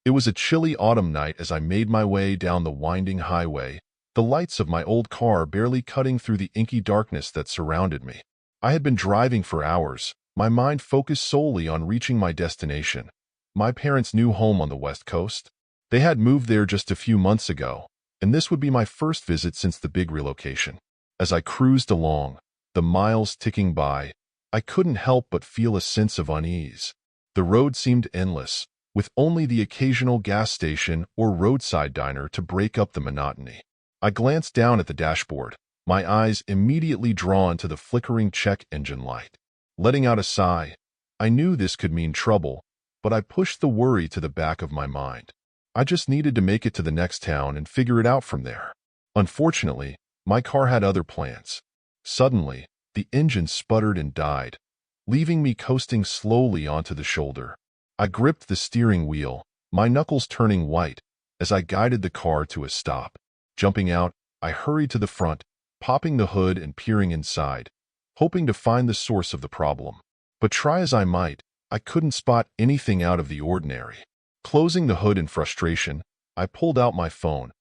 It was a chilly autumn night as I made my way down the winding highway, the lights of my old car barely cutting through the inky darkness that surrounded me. I had been driving for hours, my mind focused solely on reaching my destination, my parents' new home on the West Coast. They had moved there just a few months ago, and this would be my first visit since the big relocation. As I cruised along, the miles ticking by, I couldn't help but feel a sense of unease. The road seemed endless, with only the occasional gas station or roadside diner to break up the monotony. I glanced down at the dashboard, my eyes immediately drawn to the flickering check engine light. Letting out a sigh, I knew this could mean trouble, but I pushed the worry to the back of my mind. I just needed to make it to the next town and figure it out from there. Unfortunately, my car had other plans. Suddenly, the engine sputtered and died, leaving me coasting slowly onto the shoulder. I gripped the steering wheel, my knuckles turning white, as I guided the car to a stop. Jumping out, I hurried to the front, popping the hood and peering inside, hoping to find the source of the problem. But try as I might, I couldn't spot anything out of the ordinary. Closing the hood in frustration, I pulled out my phone,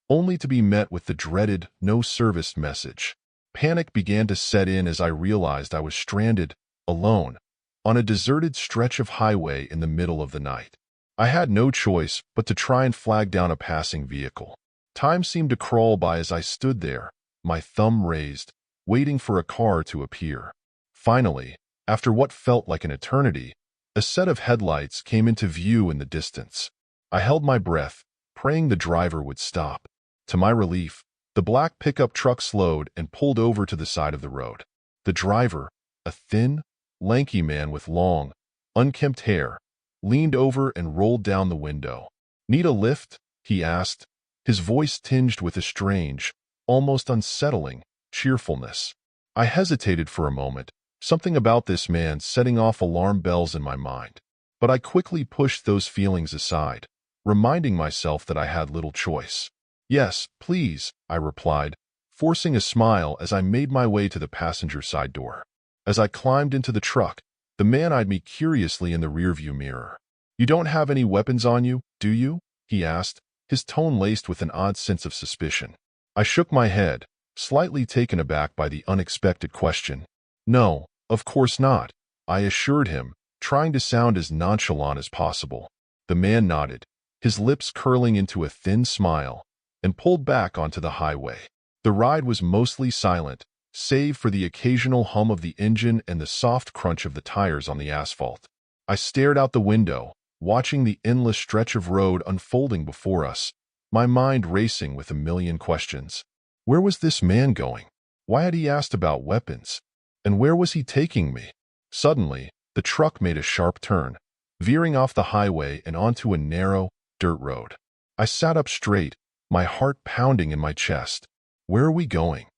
only to be met with the dreaded "no service" message. Panic began to set in as I realized I was stranded, alone, on a deserted stretch of highway in the middle of the night. I had no choice but to try and flag down a passing vehicle. Time seemed to crawl by as I stood there, my thumb raised, waiting for a car to appear. Finally, after what felt like an eternity, a set of headlights came into view in the distance. I held my breath, praying the driver would stop. To my relief, the black pickup truck slowed and pulled over to the side of the road. The driver, a thin, lanky man with long, unkempt hair, leaned over and rolled down the window. "Need a lift?" he asked, his voice tinged with a strange, almost unsettling, cheerfulness. I hesitated for a moment, something about this man setting off alarm bells in my mind. But I quickly pushed those feelings aside, reminding myself that I had little choice. "Yes, please," I replied, forcing a smile as I made my way to the passenger side door. As I climbed into the truck, the man eyed me curiously in the rearview mirror. "You don't have any weapons on you, do you?" he asked, his tone laced with an odd sense of suspicion. I shook my head, slightly taken aback by the unexpected question. "No, of course not," I assured him, trying to sound as nonchalant as possible. The man nodded, his lips curling into a thin smile, and pulled back onto the highway. The ride was mostly silent, save for the occasional hum of the engine and the soft crunch of the tires on the asphalt. I stared out the window, watching the endless stretch of road unfolding before us, my mind racing with a million questions. Where was this man going? Why had he asked about weapons? And where was he taking me? Suddenly, the truck made a sharp turn, veering off the highway and onto a narrow, dirt road. I sat up straight, my heart pounding in my chest. "Where are we going?"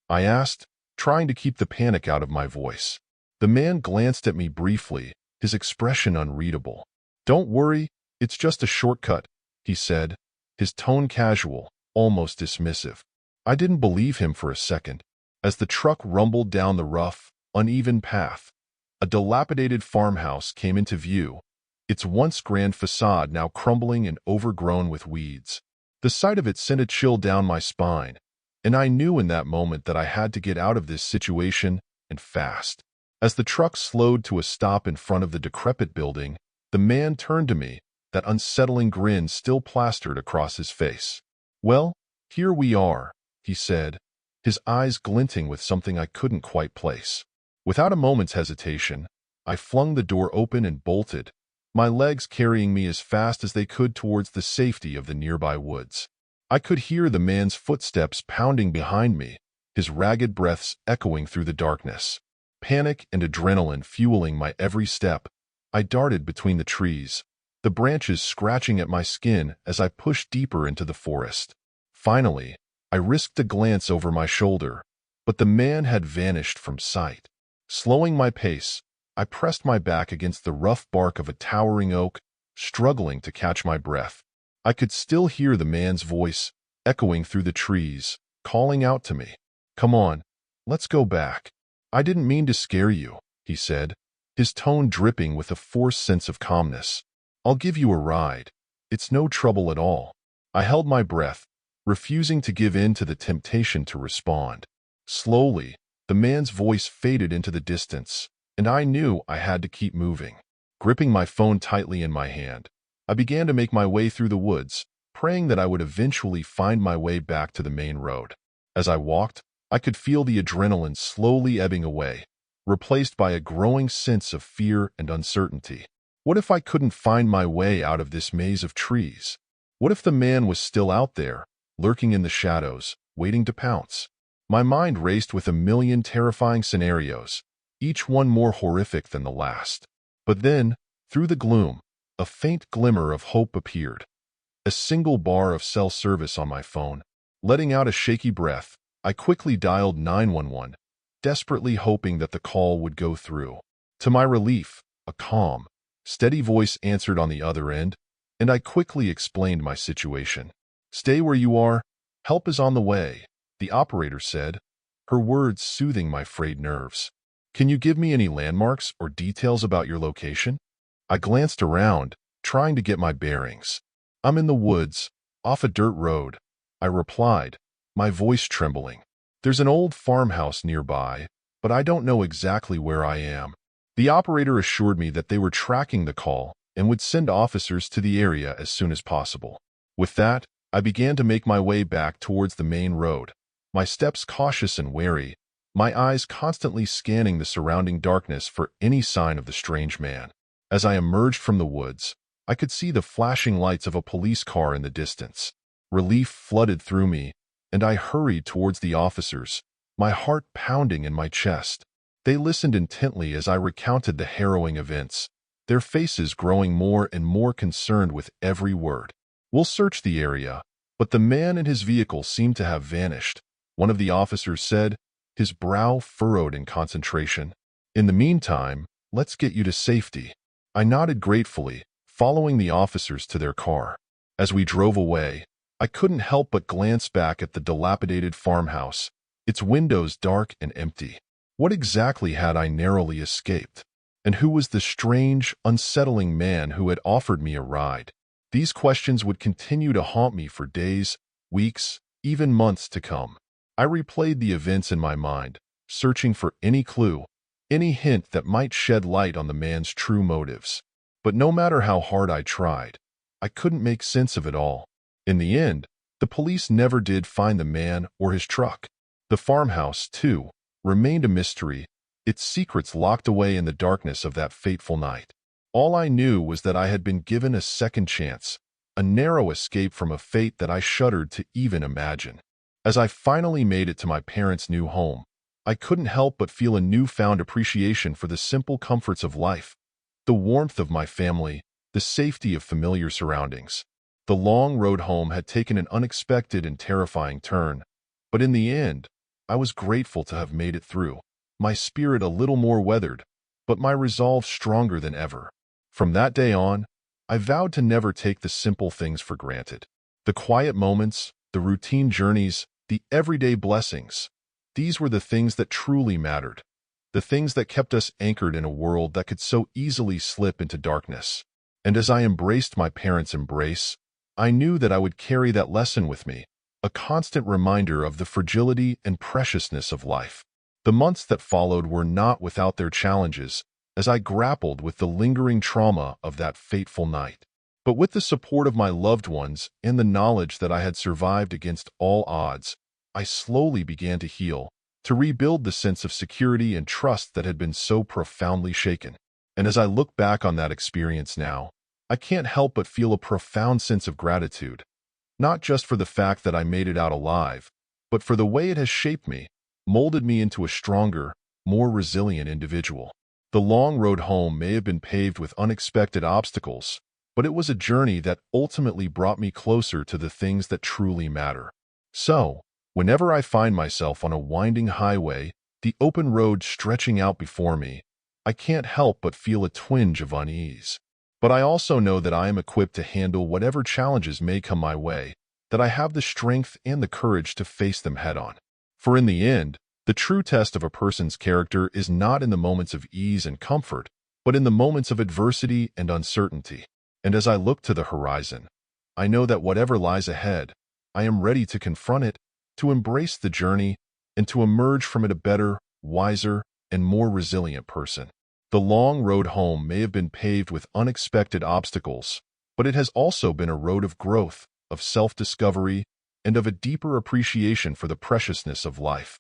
I asked, trying to keep the panic out of my voice. The man glanced at me briefly, his expression unreadable. "Don't worry, it's just a shortcut," he said, his tone casual, almost dismissive. I didn't believe him for a second. As the truck rumbled down the rough, uneven path, a dilapidated farmhouse came into view, its once grand facade now crumbling and overgrown with weeds. The sight of it sent a chill down my spine, and I knew in that moment that I had to get out of this situation, and fast. As the truck slowed to a stop in front of the decrepit building, the man turned to me, that unsettling grin still plastered across his face. "Well, here we are," he said, his eyes glinting with something I couldn't quite place. Without a moment's hesitation, I flung the door open and bolted, my legs carrying me as fast as they could towards the safety of the nearby woods. I could hear the man's footsteps pounding behind me, his ragged breaths echoing through the darkness. Panic and adrenaline fueling my every step, I darted between the trees, the branches scratching at my skin as I pushed deeper into the forest. Finally, I risked a glance over my shoulder, but the man had vanished from sight. Slowing my pace, I pressed my back against the rough bark of a towering oak, struggling to catch my breath. I could still hear the man's voice, echoing through the trees, calling out to me. "Come on, let's go back." "I didn't mean to scare you," he said, his tone dripping with a forced sense of calmness. "I'll give you a ride." It's no trouble at all. I held my breath, refusing to give in to the temptation to respond. Slowly, the man's voice faded into the distance, and I knew I had to keep moving. Gripping my phone tightly in my hand, I began to make my way through the woods, praying that I would eventually find my way back to the main road. As I walked, I could feel the adrenaline slowly ebbing away, replaced by a growing sense of fear and uncertainty. What if I couldn't find my way out of this maze of trees? What if the man was still out there, lurking in the shadows, waiting to pounce? My mind raced with a million terrifying scenarios, each one more horrific than the last. But then, through the gloom, a faint glimmer of hope appeared. A single bar of cell service on my phone. Letting out a shaky breath, I quickly dialed 911, desperately hoping that the call would go through. To my relief, a calm, steady voice answered on the other end, and I quickly explained my situation. "Stay where you are. Help is on the way," the operator said, her words soothing my frayed nerves. "Can you give me any landmarks or details about your location?" I glanced around, trying to get my bearings. "I'm in the woods, off a dirt road," I replied, my voice trembling. "There's an old farmhouse nearby, but I don't know exactly where I am." The operator assured me that they were tracking the call and would send officers to the area as soon as possible. With that, I began to make my way back towards the main road, my steps cautious and wary, my eyes constantly scanning the surrounding darkness for any sign of the strange man. As I emerged from the woods, I could see the flashing lights of a police car in the distance. Relief flooded through me, and I hurried towards the officers, my heart pounding in my chest. They listened intently as I recounted the harrowing events, their faces growing more and more concerned with every word. "We'll search the area, but the man and his vehicle seem to have vanished," one of the officers said, his brow furrowed in concentration. "In the meantime, let's get you to safety." I nodded gratefully, following the officers to their car. As we drove away, I couldn't help but glance back at the dilapidated farmhouse, its windows dark and empty. What exactly had I narrowly escaped? And who was the strange, unsettling man who had offered me a ride? These questions would continue to haunt me for days, weeks, even months to come. I replayed the events in my mind, searching for any clue, any hint that might shed light on the man's true motives. But no matter how hard I tried, I couldn't make sense of it all. In the end, the police never did find the man or his truck. The farmhouse, too, remained a mystery, its secrets locked away in the darkness of that fateful night. All I knew was that I had been given a second chance, a narrow escape from a fate that I shuddered to even imagine. As I finally made it to my parents' new home, I couldn't help but feel a newfound appreciation for the simple comforts of life, the warmth of my family, the safety of familiar surroundings. The long road home had taken an unexpected and terrifying turn, but in the end, I was grateful to have made it through, my spirit a little more weathered, but my resolve stronger than ever. From that day on, I vowed to never take the simple things for granted. The quiet moments, the routine journeys, the everyday blessings. These were the things that truly mattered, the things that kept us anchored in a world that could so easily slip into darkness. And as I embraced my parents' embrace, I knew that I would carry that lesson with me, a constant reminder of the fragility and preciousness of life. The months that followed were not without their challenges, as I grappled with the lingering trauma of that fateful night. But with the support of my loved ones and the knowledge that I had survived against all odds, I slowly began to heal, to rebuild the sense of security and trust that had been so profoundly shaken. And as I look back on that experience now, I can't help but feel a profound sense of gratitude, not just for the fact that I made it out alive, but for the way it has shaped me, molded me into a stronger, more resilient individual. The long road home may have been paved with unexpected obstacles, but it was a journey that ultimately brought me closer to the things that truly matter. So, whenever I find myself on a winding highway, the open road stretching out before me, I can't help but feel a twinge of unease. But I also know that I am equipped to handle whatever challenges may come my way, that I have the strength and the courage to face them head-on. For in the end, the true test of a person's character is not in the moments of ease and comfort, but in the moments of adversity and uncertainty. And as I look to the horizon, I know that whatever lies ahead, I am ready to confront it, to embrace the journey, and to emerge from it a better, wiser, and more resilient person. The long road home may have been paved with unexpected obstacles, but it has also been a road of growth, of self-discovery, and of a deeper appreciation for the preciousness of life.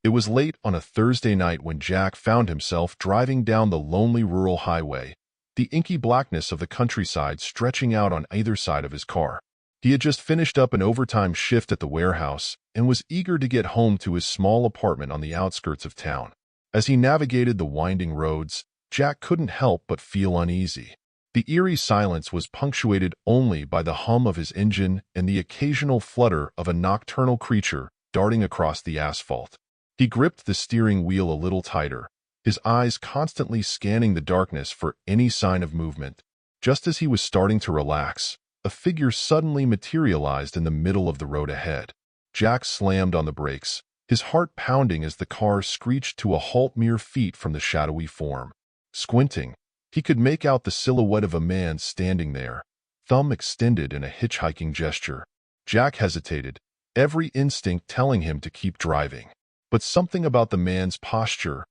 It was late on a Thursday night when Jack found himself driving down the lonely rural highway, the inky blackness of the countryside stretching out on either side of his car. He had just finished up an overtime shift at the warehouse and was eager to get home to his small apartment on the outskirts of town. As he navigated the winding roads, Jack couldn't help but feel uneasy. The eerie silence was punctuated only by the hum of his engine and the occasional flutter of a nocturnal creature darting across the asphalt. He gripped the steering wheel a little tighter, his eyes constantly scanning the darkness for any sign of movement. Just as he was starting to relax, a figure suddenly materialized in the middle of the road ahead. Jack slammed on the brakes, his heart pounding as the car screeched to a halt mere feet from the shadowy form. Squinting, he could make out the silhouette of a man standing there, thumb extended in a hitchhiking gesture. Jack hesitated, every instinct telling him to keep driving. But something about the man's posture,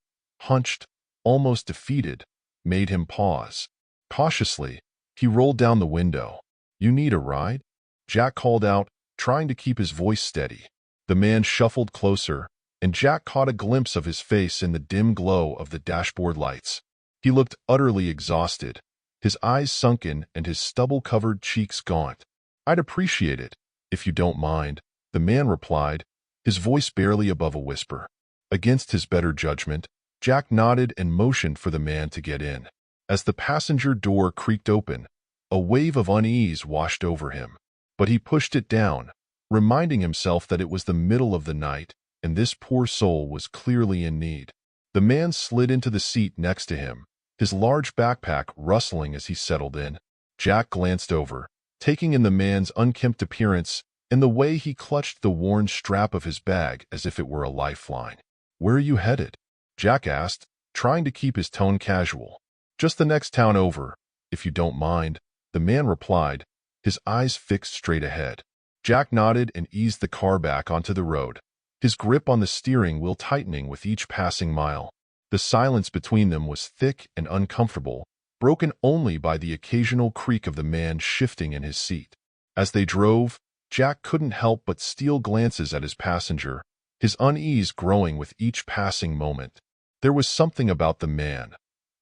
hunched, almost defeated, made him pause. Cautiously, he rolled down the window. "You need a ride?" Jack called out, trying to keep his voice steady. The man shuffled closer, and Jack caught a glimpse of his face in the dim glow of the dashboard lights. He looked utterly exhausted, his eyes sunken and his stubble-covered cheeks gaunt. "I'd appreciate it, if you don't mind," the man replied, his voice barely above a whisper. Against his better judgment, Jack nodded and motioned for the man to get in. As the passenger door creaked open, a wave of unease washed over him. But he pushed it down, reminding himself that it was the middle of the night, and this poor soul was clearly in need. The man slid into the seat next to him, his large backpack rustling as he settled in. Jack glanced over, taking in the man's unkempt appearance and the way he clutched the worn strap of his bag as if it were a lifeline. "Where are you headed?" Jack asked, trying to keep his tone casual. "Just the next town over, if you don't mind," the man replied, his eyes fixed straight ahead. Jack nodded and eased the car back onto the road, his grip on the steering wheel tightening with each passing mile. The silence between them was thick and uncomfortable, broken only by the occasional creak of the man shifting in his seat. As they drove, Jack couldn't help but steal glances at his passenger, his unease growing with each passing moment. There was something about the man,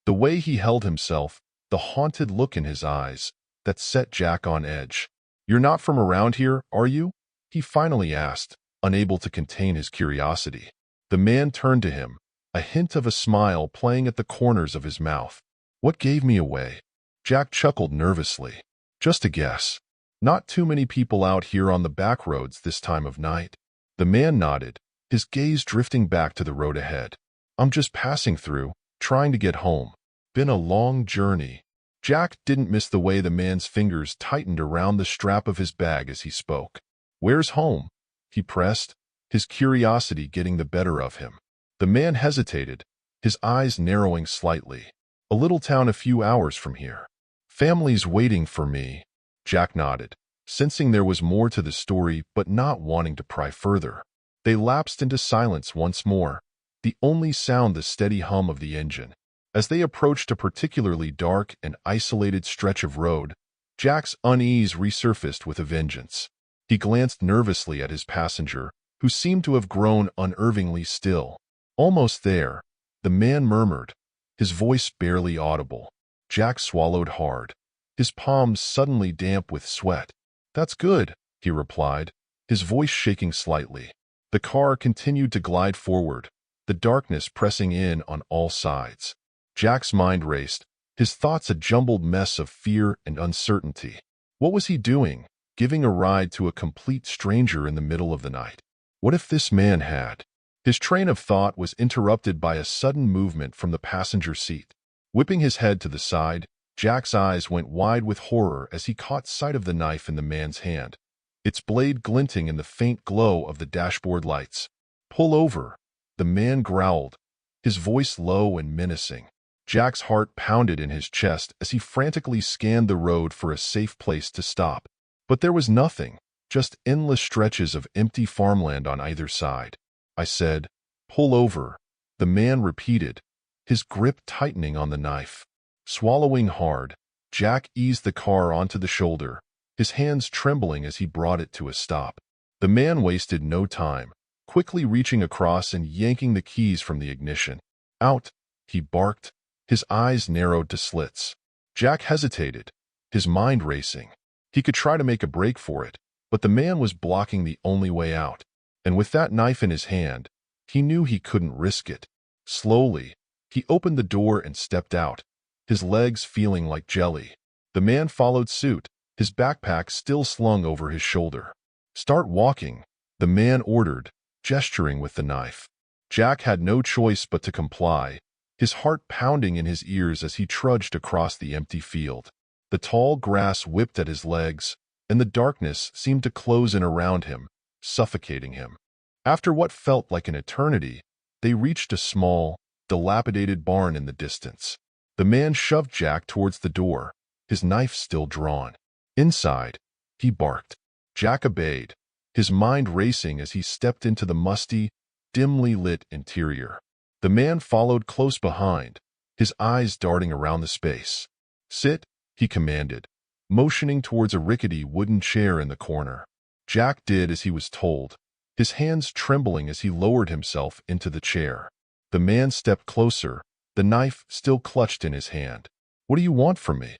the way he held himself, the haunted look in his eyes, that set Jack on edge. "You're not from around here, are you?" he finally asked, unable to contain his curiosity. The man turned to him, a hint of a smile playing at the corners of his mouth. "What gave me away?" Jack chuckled nervously. "Just a guess. Not too many people out here on the back roads this time of night." The man nodded, his gaze drifting back to the road ahead. "I'm just passing through, trying to get home. Been a long journey." Jack didn't miss the way the man's fingers tightened around the strap of his bag as he spoke. "Where's home?" he pressed, his curiosity getting the better of him. The man hesitated, his eyes narrowing slightly. "A little town a few hours from here. Family's waiting for me." Jack nodded, sensing there was more to the story but not wanting to pry further. They lapsed into silence once more, the only sound the steady hum of the engine. As they approached a particularly dark and isolated stretch of road, Jack's unease resurfaced with a vengeance. He glanced nervously at his passenger, who seemed to have grown unnervingly still. "Almost there," the man murmured, his voice barely audible. Jack swallowed hard, his palms suddenly damp with sweat. "That's good," he replied, his voice shaking slightly. The car continued to glide forward, the darkness pressing in on all sides. Jack's mind raced, his thoughts a jumbled mess of fear and uncertainty. What was he doing, giving a ride to a complete stranger in the middle of the night? What if this man had? His train of thought was interrupted by a sudden movement from the passenger seat. Whipping his head to the side, Jack's eyes went wide with horror as he caught sight of the knife in the man's hand, its blade glinting in the faint glow of the dashboard lights. "Pull over," the man growled, his voice low and menacing. Jack's heart pounded in his chest as he frantically scanned the road for a safe place to stop. But there was nothing, just endless stretches of empty farmland on either side. I said, "Pull over," the man repeated, his grip tightening on the knife. Swallowing hard, Jack eased the car onto the shoulder, his hands trembling as he brought it to a stop. The man wasted no time, quickly reaching across and yanking the keys from the ignition. "Out," he barked, his eyes narrowed to slits. Jack hesitated, his mind racing. He could try to make a break for it, but the man was blocking the only way out. And with that knife in his hand, he knew he couldn't risk it. Slowly, he opened the door and stepped out, his legs feeling like jelly. The man followed suit, his backpack still slung over his shoulder. "Start walking," the man ordered, gesturing with the knife. Jack had no choice but to comply, his heart pounding in his ears as he trudged across the empty field. The tall grass whipped at his legs, and the darkness seemed to close in around him, suffocating him. After what felt like an eternity, they reached a small, dilapidated barn in the distance. The man shoved Jack towards the door, his knife still drawn. "Inside," he barked. Jack obeyed, his mind racing as he stepped into the musty, dimly lit interior. The man followed close behind, his eyes darting around the space. "Sit," he commanded, motioning towards a rickety wooden chair in the corner. Jack did as he was told, his hands trembling as he lowered himself into the chair. The man stepped closer, the knife still clutched in his hand. "What do you want from me?"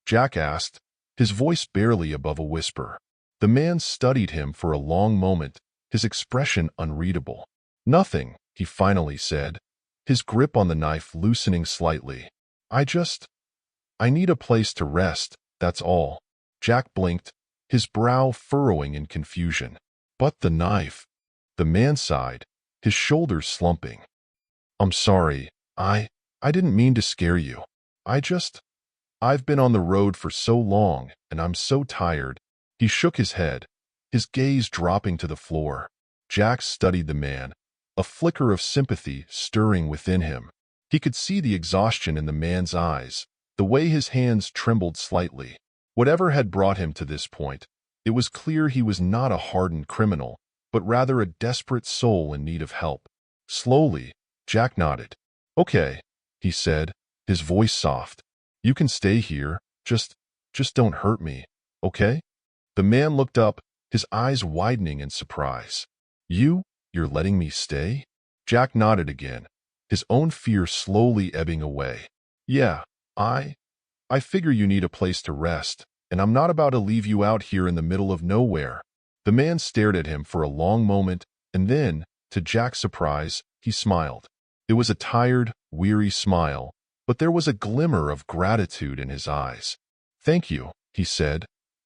Jack asked, his voice barely above a whisper. The man studied him for a long moment, his expression unreadable. "Nothing," he finally said, his grip on the knife loosening slightly. I need a place to rest, that's all." Jack blinked, his brow furrowing in confusion. "But the knife," the man sighed, his shoulders slumping. "I'm sorry, I didn't mean to scare you. I've been on the road for so long, and I'm so tired." He shook his head, his gaze dropping to the floor. Jack studied the man, a flicker of sympathy stirring within him. He could see the exhaustion in the man's eyes, the way his hands trembled slightly. Whatever had brought him to this point, it was clear he was not a hardened criminal, but rather a desperate soul in need of help. Slowly, Jack nodded. "Okay," he said, his voice soft. "You can stay here, just don't hurt me, okay?" The man looked up, his eyes widening in surprise. You're letting me stay?" Jack nodded again, his own fear slowly ebbing away. "Yeah, I figure you need a place to rest, and I'm not about to leave you out here in the middle of nowhere." The man stared at him for a long moment, and then, to Jack's surprise, he smiled. It was a tired, weary smile, but there was a glimmer of gratitude in his eyes. "Thank you," he said,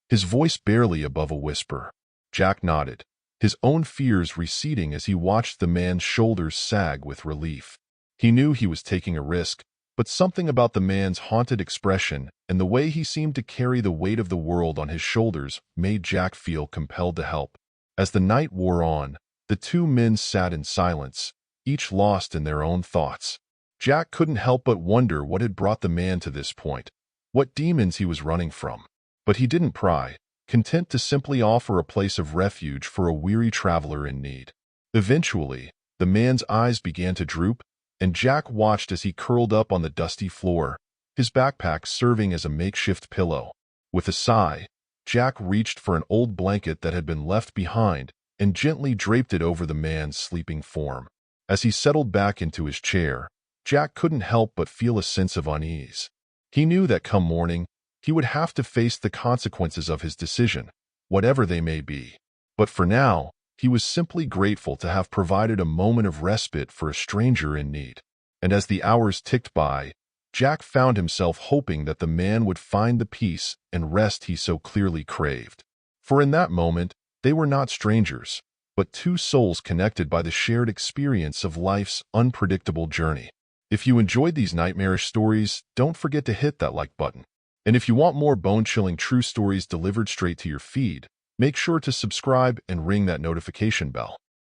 his voice barely above a whisper. Jack nodded, his own fears receding as he watched the man's shoulders sag with relief. He knew he was taking a risk, but something about the man's haunted expression and the way he seemed to carry the weight of the world on his shoulders made Jack feel compelled to help. As the night wore on, the two men sat in silence, each lost in their own thoughts. Jack couldn't help but wonder what had brought the man to this point, what demons he was running from. But he didn't pry, content to simply offer a place of refuge for a weary traveler in need. Eventually, the man's eyes began to droop, and Jack watched as he curled up on the dusty floor, his backpack serving as a makeshift pillow. With a sigh, Jack reached for an old blanket that had been left behind and gently draped it over the man's sleeping form. As he settled back into his chair, Jack couldn't help but feel a sense of unease. He knew that come morning, he would have to face the consequences of his decision, whatever they may be. But for now, he was simply grateful to have provided a moment of respite for a stranger in need. And as the hours ticked by, Jack found himself hoping that the man would find the peace and rest he so clearly craved. For in that moment, they were not strangers, but two souls connected by the shared experience of life's unpredictable journey. If you enjoyed these nightmarish stories, don't forget to hit that like button. And if you want more bone-chilling true stories delivered straight to your feed, make sure to subscribe and ring that notification bell.